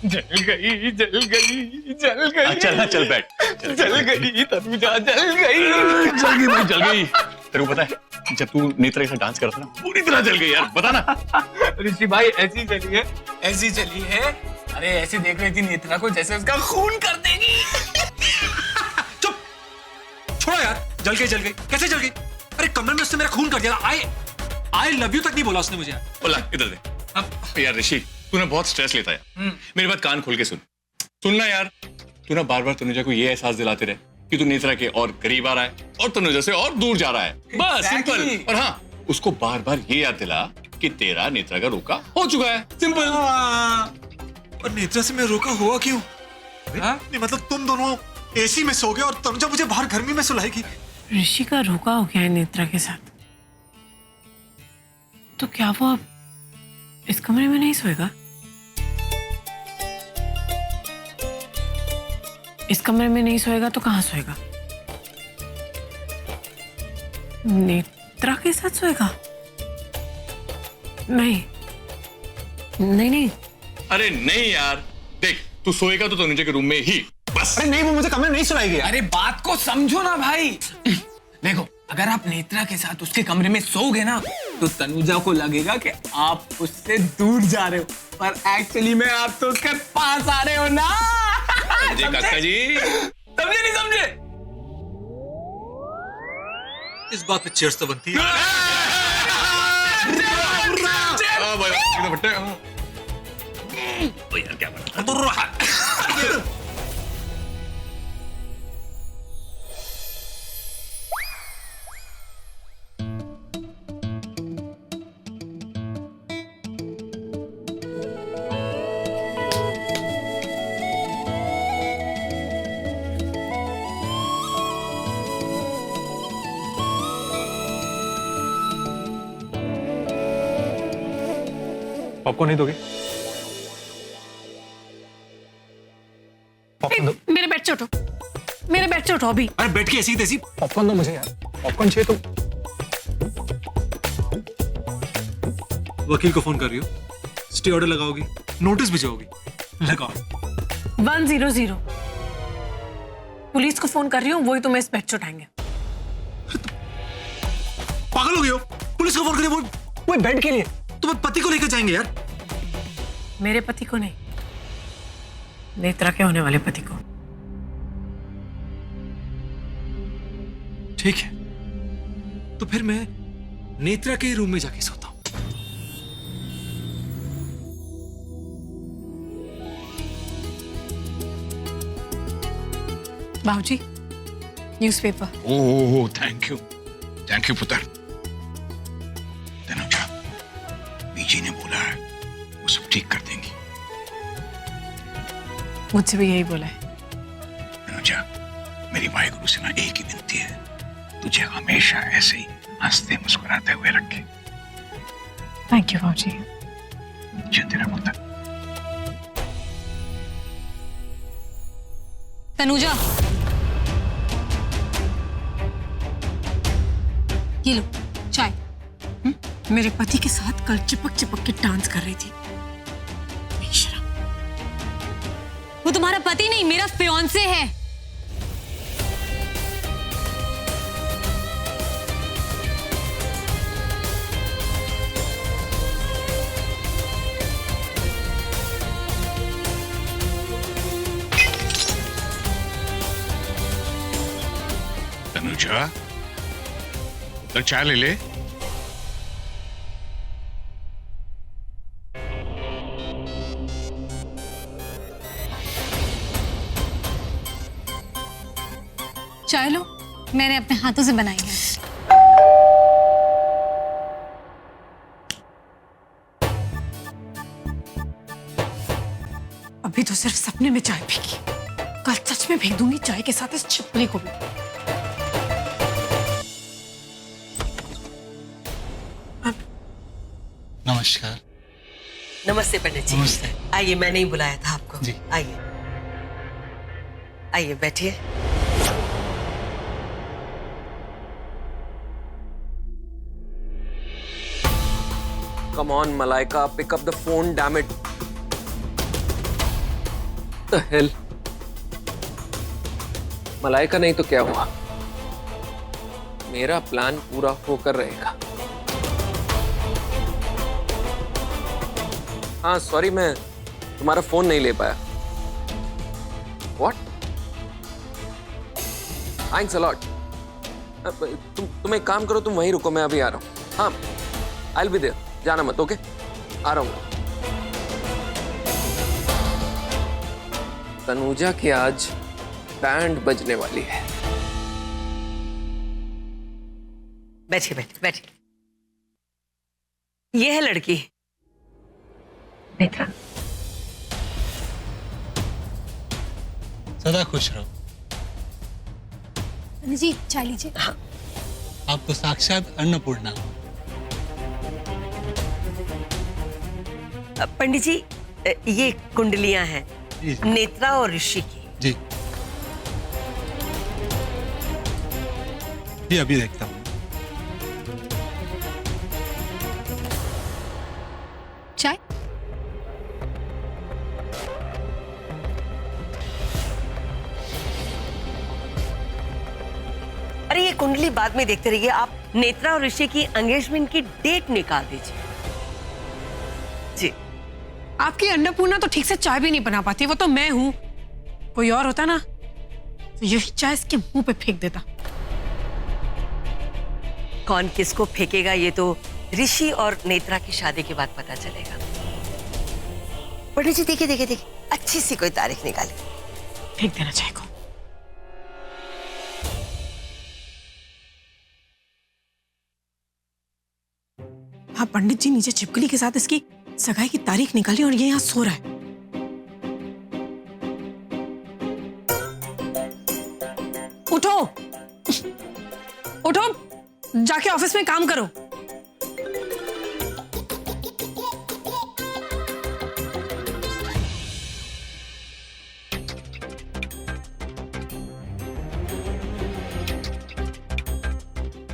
जल गई जल गई जल गई। चल चल बैठ। जल गई तनुजा, जल गई। जल गई भाई, जल गई। तेरे को पता है जब तू नेत्रा के साथ डांस करता ना, पूरी तरह जल गई यार, बता ना। ऋषि भाई ऐसी चली है, ऐसी चली है। अरे ऐसे देख रही थी नेत्रा को जैसे उसका खून कर देगी। चुप, छोड़ो यार। जल गई कैसे जल गई? अरे कमरे में उसने मेरा खून कर दिया। आई लव यू तक नहीं बोला उसने मुझे। बोला इधर दे। अब यार ऋषि, तूने बहुत स्ट्रेस लेता है। मेरी बात कान खोल के सुनना यार। तू ना बार बार तनुजा को ये एहसास दिलाते रहे कि तू नेत्रा के और करीब आ रहा है और तनुजा से और दूर जा रहा है। बस सिंपल। और हाँ, उसको बार बार ये याद दिला कि तेरा नेत्रा का रोका हो चुका है। सिंपल। और नेत्रा से मैं रोका हुआ क्यों? नहीं मतलब तुम दोनों एसी में सो गए और तनुजा मुझे बाहर गर्मी में सुलाएगी। ऋषि का रोका हो गया है नेत्रा के साथ, तो क्या वो अब इस कमरे में नहीं सोएगा? इस कमरे में नहीं सोएगा तो कहाँ सोएगा? नेत्रा के साथ सोएगा? नहीं नहीं नहीं। अरे नहीं यार, देख तू सोएगा तो तनुजा के रूम में ही बस। अरे नहीं, वो मुझे कमरे में नहीं सुलाएगी। अरे बात को समझो ना भाई। देखो, अगर आप नेत्रा के साथ उसके कमरे में सोओगे ना तो तनुजा को लगेगा कि आप उससे दूर जा रहे हो, पर एक्चुअली में आप तो उसके पास आ रहे हो ना। जी काका जी। समझे नहीं समझे? इस बात पे चीयर्स तो बनती है। यार क्या बना? पॉपकॉर्न नहीं दोगे? मेरे बेड से उठो, मेरे बेड से उठो अभी। अरे बैठ के ऐसी तैसी पॉपकॉर्न दो मुझे यार। पॉपकॉर्न चाहिए तो वकील को फोन कर रही हो? स्टे ऑर्डर लगाओगी? नोटिस भिजवाओगी? लगाओ। 100 पुलिस को फोन कर रही हूँ, वही तुम्हें इस बेड से उठाएंगे। पागल हो गए हो? पुलिस को फोन करिए, वो बेड के लिए। तुम्हें पति को लेकर जाएंगे यार। मेरे पति को नहीं, नेत्रा के होने वाले पति को। ठीक है, तो फिर मैं नेत्रा के रूम में जाके सोता हूं। बाबूजी, न्यूज़पेपर। ओह थैंक यू पुत्र। तनुजा, बीजी ने बोला है वो सब ठीक कर देंगी। मुझसे भी यही बोला है। तनुजा, मेरी वाहिगुरु से ना एक ही विनती है, तुझे हमेशा ऐसे ही हंसते मुस्कुराते हुए रखे। थैंक यू बाबूजी। जिंदा रहो पुत्र। तनुजा, ये लो चाय। मेरे पति के साथ कल चिपक के डांस कर रही थी। बेशरम। वो तुम्हारा पति नहीं, मेरा फियांसे है। तनुजा, उधर चाय ले ले। चाय लो, मैंने अपने हाथों से बनाई है। अभी तो सिर्फ सपने में चाय पीगी, कल सच में फेंक दूंगी चाय के साथ इस छिपकली को भी। नमस्कार। नमस्ते पंडित जी। नमस्ते। आइए, मैंने ही बुलाया था आपको। जी। आइए आइए, बैठिए। Come on, Malaika, pick up the phone, damn it. The hell? Malaika नहीं तो क्या हुआ, मेरा प्लान पूरा होकर रहेगा। हाँ सॉरी, मैं तुम्हारा फोन नहीं ले पाया। व्हाट? Thanks a lot. तुम एक काम करो, तुम वहीं रुको, मैं अभी आ रहा हूँ। हाँ, आई विल बी देयर, जाना मत। ओके, आ रहा हूँ। तनुजा की आज बैंड बजने वाली है। बैठिए बैठिए बैठिए। ये है लड़की नेत्रा। सदा खुश रहो। जी चाय लीजिए। हाँ। आप तो साक्षात अन्नपूर्णा हो। पंडित जी, ये कुंडलियां हैं जी। नेत्रा और ऋषि की। जी जी, अभी देखता हूँ। चाय। अरे ये कुंडली बाद में देखते रहिए, आप नेत्रा और ऋषि की एंगेजमेंट की डेट निकाल दीजिए। जी। आपकी अन्नपूर्णा तो ठीक से चाय भी नहीं बना पाती, वो तो मैं हूं। कोई और होता ना तो यही चाय इसके मुंह पे फेंक देता। कौन किसको फेंकेगा ये तो ऋषि और नेत्रा की शादी के बाद पता चलेगा। पंडित जी देखिए देखिए देखिए, अच्छी सी कोई तारीख निकाले। फेंक देना चाय को। हाँ, पंडित जी नीचे छिपकली के साथ इसकी सगाई की तारीख निकाली और ये यहाँ सो रहा है। उठो उठो, जाके ऑफिस में काम करो।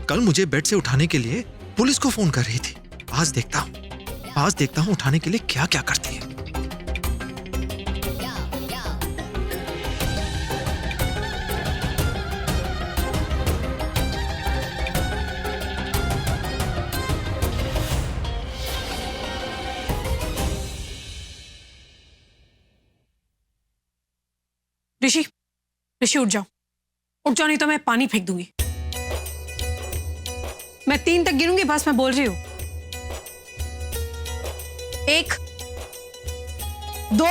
कल मुझे बेड से उठाने के लिए पुलिस को फोन कर रही थी। आज देखता हूँ उठाने के लिए क्या क्या करती है। ऋषि उठ जाओ नहीं तो मैं पानी फेंक दूंगी। मैं 3 तक गिरूंगी, बस मैं बोल रही हूं। 1 2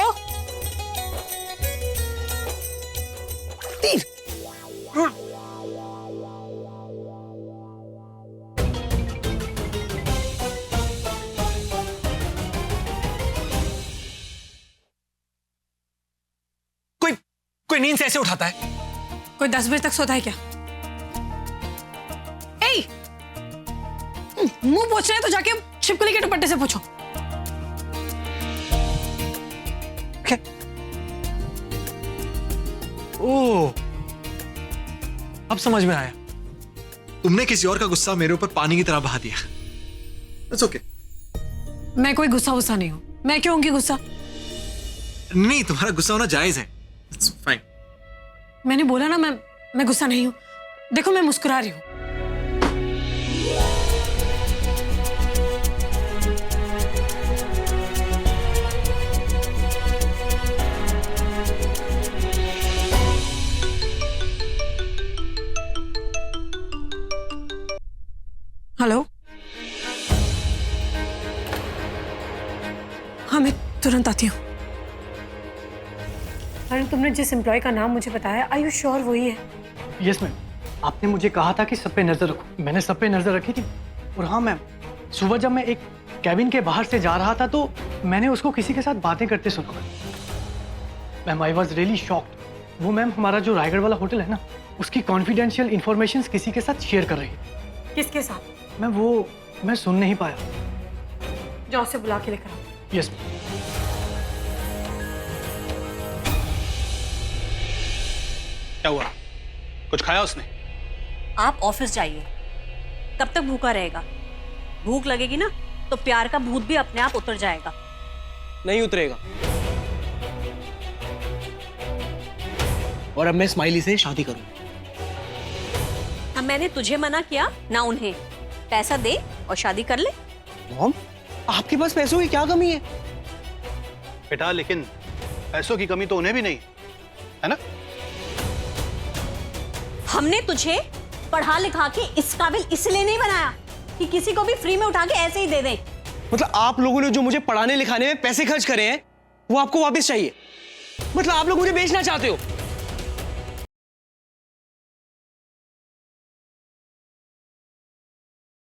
3। कोई नींद से ऐसे उठाता है? कोई 10 बजे तक सोता है क्या? मुंह पोछ रहे हैं तो जाके छिपकली के दुपट्टे से पोछो। ओह, अब समझ में आया। तुमने किसी और का गुस्सा मेरे ऊपर पानी की तरह बहा दिया। It's okay. मैं कोई गुस्सा नहीं हूं। मैं क्यों होंगी गुस्सा? नहीं, तुम्हारा गुस्सा होना जायज है। It's fine. मैंने बोला ना, मैं गुस्सा नहीं हूं। देखो मैं मुस्कुरा रही हूं। हेलो, हाँ मैं तुरंत आती हूँ। अरे तुमने जिस एम्प्लॉय का नाम मुझे बताया, आर यू श्योर वही है? यस मैम, आपने मुझे कहा था कि सब पे नजर रखो। मैंने सब पे नजर रखी थी। और हाँ मैम, सुबह जब मैं एक कैबिन के बाहर से जा रहा था तो मैंने उसको किसी के साथ बातें करते सुना। Ma'am I was really shocked. वो मैम हमारा जो रायगढ़ वाला होटल है ना, उसकी कॉन्फिडेंशियल इंफॉर्मेशन किसी के साथ शेयर कर रही है। किसके साथ? मैम वो मैं सुन नहीं पाया। जाओ उसे बुला के लेकर आओ। यस। क्या हुआ? कुछ खाया उसने? आप ऑफिस जाइए, कब तक भूखा रहेगा? भूख लगेगी ना तो प्यार का भूत भी अपने आप उतर जाएगा। नहीं उतरेगा। और अब मैं स्माइली से शादी करूँ। अब मैंने तुझे मना किया ना उन्हें। पैसा दे और शादी कर ले। मॉम, आपके पास पैसों की क्या कमी है? बेटा लेकिन पैसों की कमी तो उन्हें भी नहीं है ना? हमने तुझे पढ़ा लिखा के इस काबिल इसलिए नहीं बनाया कि किसी को भी फ्री में उठा के ऐसे ही दे दे। मतलब आप लोगों ने जो मुझे पढ़ाने लिखाने में पैसे खर्च करे हैं वो आपको वापस चाहिए? मतलब आप लोग मुझे बेचना चाहते हो?